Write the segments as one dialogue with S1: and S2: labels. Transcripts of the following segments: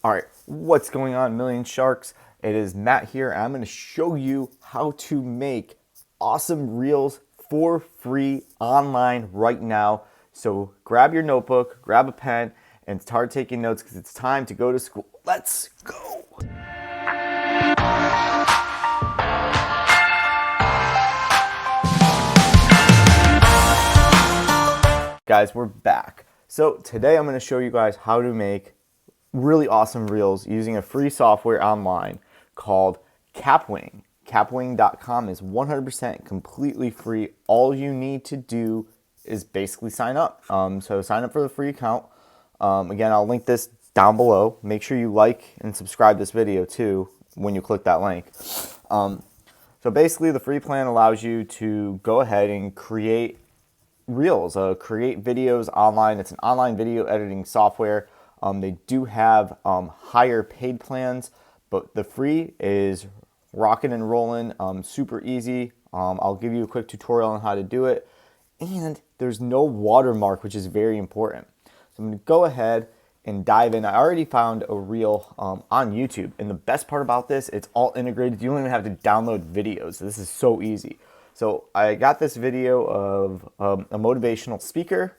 S1: All right, what's going on, Million Sharks? It is Matt here. I'm going to show you how to make awesome reels for free online right now. So grab your notebook, grab a pen, and start taking notes because it's time to go to school. Let's go. Guys, we're back. So today I'm going to show you guys how to make really awesome reels using a free software online called Capwing. Capwing.com is 100% completely free. All you need to do is basically sign up. So sign up for the free account. Again, I'll link this down below. Make sure you like and subscribe this video too when you click that link. So basically the free plan allows you to go ahead and create reels, create videos online. It's an online video editing software. They do have higher paid plans, but the free is rocking and rolling, super easy. I'll give you a quick tutorial on how to do it. And there's no watermark, which is very important. So I'm going to go ahead and dive in. I already found a reel on YouTube. And the best part about this, it's all integrated. You don't even have to download videos. This is so easy. So I got this video of a motivational speaker.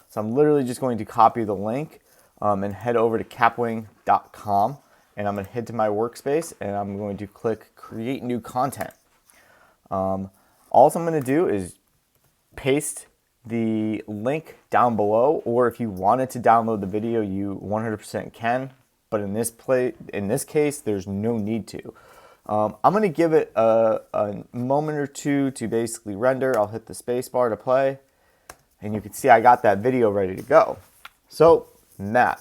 S1: So I'm literally just going to copy the link and head over to capwing.com, and I'm going to head to my workspace and I'm going to click create new content. All I'm going to do is paste the link down below, or if you wanted to download the video, you 100% can, but in this case, there's no need to. I'm going to give it a moment or two to basically render. I'll hit the space bar to play, and you can see I got that video ready to go. So, Matt,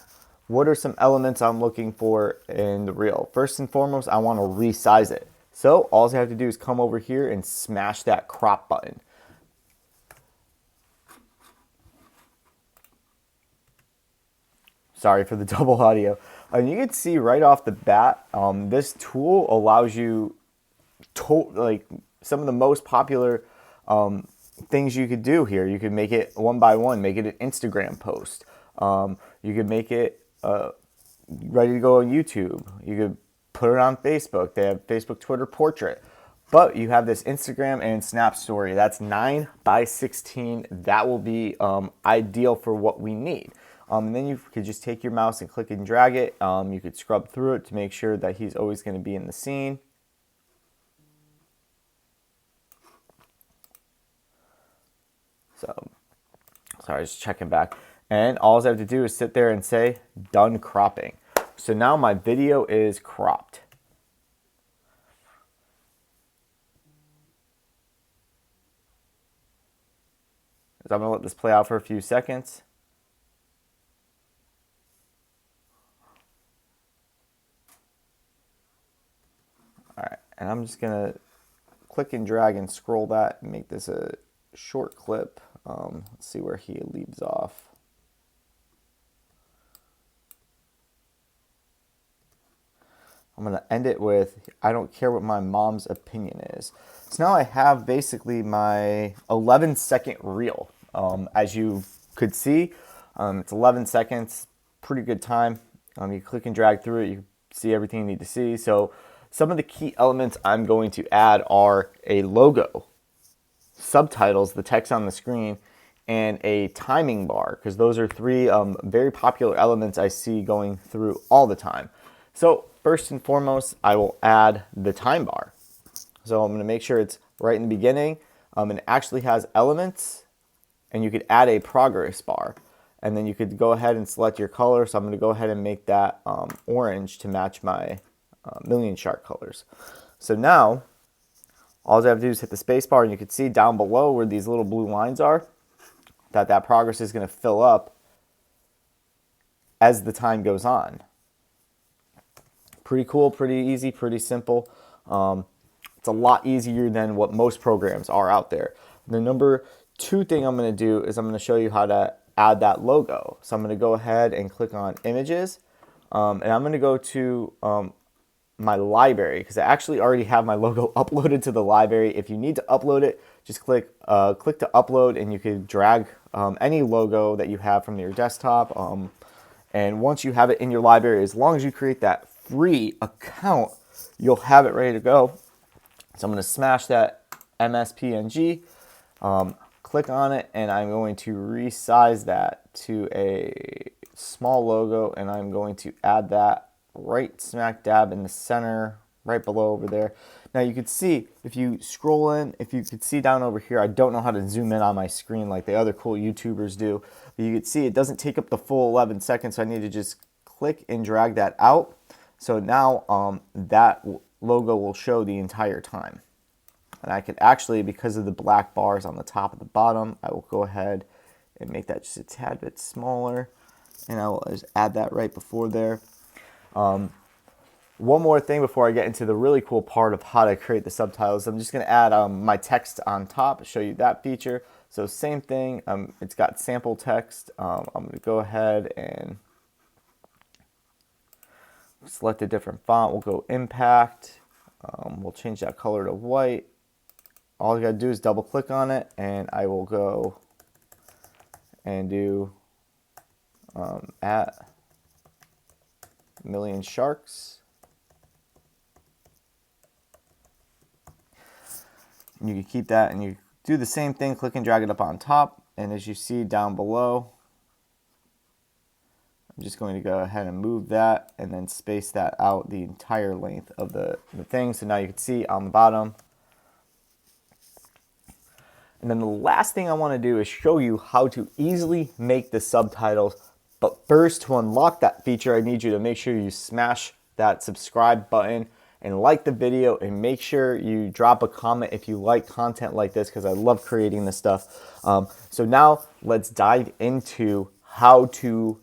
S1: what are some elements I'm looking for in the reel? First and foremost, I want to resize it. So, all I have to do is come over here and smash that crop button. Sorry for the double audio. And you can see right off the bat, this tool allows you like some of the most popular things you could do here. You could make it one by one, make it an Instagram post. You could make it ready to go on YouTube. You could put it on Facebook. They have Facebook, Twitter, portrait. But you have this Instagram and Snap story. That's 9 by 16. That will be ideal for what we need. And then you could just take your mouse and click and drag it. You could scrub through it to make sure that he's always going to be in the scene. So, sorry, just checking back. And all I have to do is sit there and say, done cropping. So now my video is cropped. So I'm going to let this play out for a few seconds. And I'm just going to click and drag and scroll that and make this a short clip. Let's see where he leaves off. I'm going to end it with, I don't care what my mom's opinion is. So now I have basically my 11-second reel. As you could see, it's 11 seconds, pretty good time. You click and drag through it, you see everything you need to see. So some of the key elements I'm going to add are a logo, subtitles, the text on the screen, and a timing bar, because those are three very popular elements I see going through all the time. So first and foremost, I will add the time bar. So I'm going to make sure it's right in the beginning, and it actually has elements, and you could add a progress bar. And then you could go ahead and select your color. So I'm going to go ahead and make that orange to match my Million Shark colors. So now, all I have to do is hit the space bar, and you can see down below where these little blue lines are, that progress is going to fill up as the time goes on. Pretty cool, pretty easy, pretty simple. It's a lot easier than what most programs are out there. The number 2 thing I'm going to do is I'm going to show you how to add that logo. So I'm going to go ahead and click on images, and I'm going to go to my library, because I actually already have my logo uploaded to the library. If you need to upload it, just click to upload, and you can drag any logo that you have from your desktop And once you have it in your library, as long as you create that free account, you'll have it ready to go. So I'm going to smash that MSPNG, click on it, and I'm going to resize that to a small logo, and I'm going to add that right smack dab in the center, right below over there. Now you could see, if you scroll in, if you could see down over here, I don't know how to zoom in on my screen like the other cool YouTubers do, but you could see it doesn't take up the full 11 seconds, so I need to just click and drag that out. So now that logo will show the entire time. And I could actually, because of the black bars on the top and the bottom, I will go ahead and make that just a tad bit smaller. And I will just add that right before there. One more thing before I get into the really cool part of how to create the subtitles. I'm just going to add my text on top, show you that feature. So same thing, it's got sample text. I'm going to go ahead and select a different font. We'll go impact. We'll change that color to white. All you got to do is double click on it, and I will go and do at million sharks. And you can keep that, and you do the same thing, click and drag it up on top. And as you see down below, I'm just going to go ahead and move that and then space that out the entire length of the thing. So now you can see on the bottom. And then the last thing I want to do is show you how to easily make the subtitles. But first, to unlock that feature, I need you to make sure you smash that subscribe button and like the video, and make sure you drop a comment if you like content like this, because I love creating this stuff. So now let's dive into how to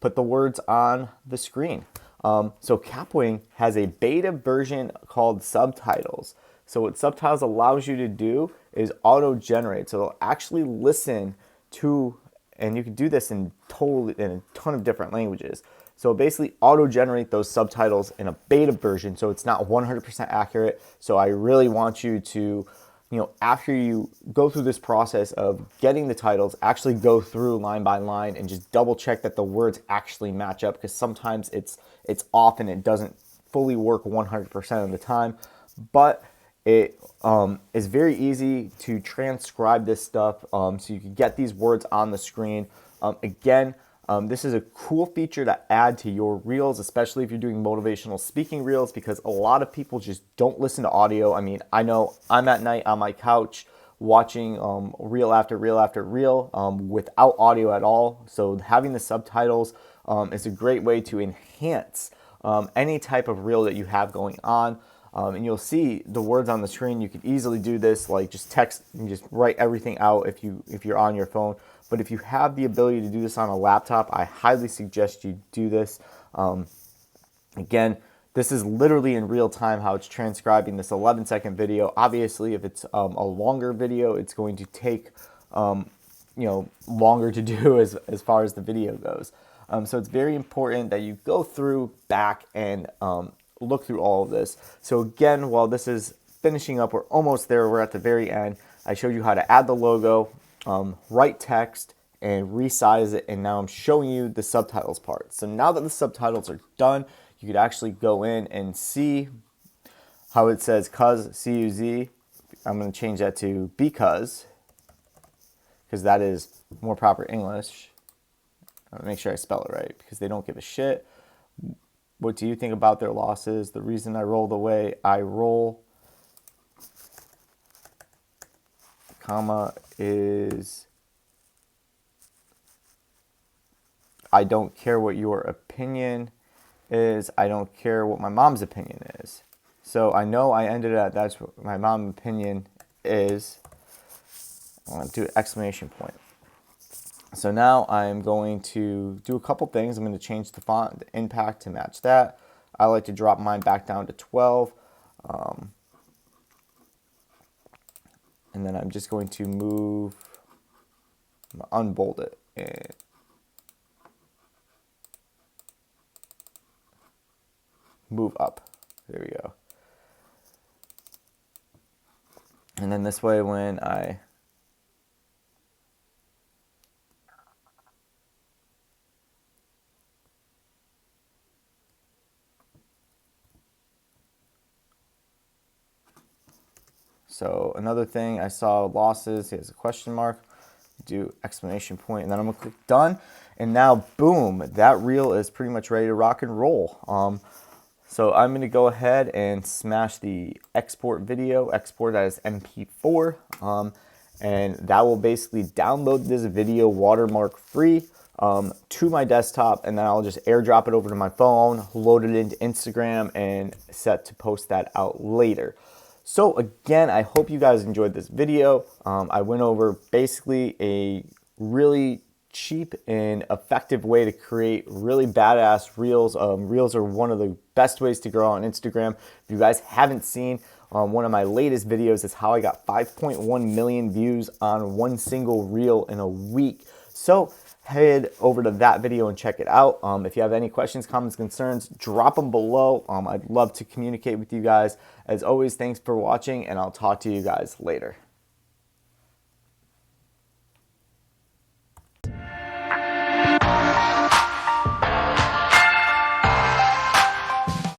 S1: put the words on the screen. So Capwing has a beta version called Subtitles. So what Subtitles allows you to do is auto-generate. So it'll actually listen to, and you can do this in a ton of different languages. So basically auto-generate those subtitles in a beta version, so it's not 100% accurate. So I really want you to, after you go through this process of getting the titles, actually go through line by line and just double check that the words actually match up, because sometimes it's off and it doesn't fully work 100% of the time. But it is very easy to transcribe this stuff, so you can get these words on the screen. Again, this is a cool feature to add to your reels, especially if you're doing motivational speaking reels, because a lot of people just don't listen to audio. I mean, I know I'm at night on my couch watching reel after reel after reel without audio at all. So having the subtitles is a great way to enhance any type of reel that you have going on. And you'll see the words on the screen. You could easily do this, like just text and just write everything out if you're on your phone. But if you have the ability to do this on a laptop, I highly suggest you do this. Again, this is literally in real time how it's transcribing this 11-second video. Obviously, if it's a longer video, it's going to take longer to do as far as the video goes. So it's very important that you go through back and look through all of this. So again, while this is finishing up, we're almost there. We're at the very end. I showed you how to add the logo, write text, and resize it. And now I'm showing you the subtitles part. So now that the subtitles are done, you could actually go in and see how it says cuz, C-U-Z. I'm going to change that to because that is more proper English. I'll make sure I spell it right, because they don't give a shit. What do you think about their losses? The reason I roll the way I roll, comma, is I don't care what your opinion is. I don't care what my mom's opinion is. So I know I ended at that's what my mom's opinion is. I'm going to do an exclamation point. So now I'm going to do a couple things. I'm going to change the font, the impact, to match that. I like to drop mine back down to 12. And then I'm just going to unbold it. And move up. There we go. And then this way, when I So another thing, I saw losses. Here's a question mark. Do exclamation point, and then I'm gonna click done. And now, boom, that reel is pretty much ready to rock and roll. So I'm gonna go ahead and smash the export video, export that as MP4, and that will basically download this video watermark free to my desktop, and then I'll just airdrop it over to my phone, load it into Instagram, and set to post that out later. So again, I hope you guys enjoyed this video. I went over basically a really cheap and effective way to create really badass reels. Reels are one of the best ways to grow on Instagram. If you guys haven't seen one of my latest videos, is how I got 5.1 million views on one single reel in a week. So head over to that video and check it out. If you have any questions, comments, concerns, drop them below. I'd love to communicate with you guys. As always, thanks for watching, and I'll talk to you guys later.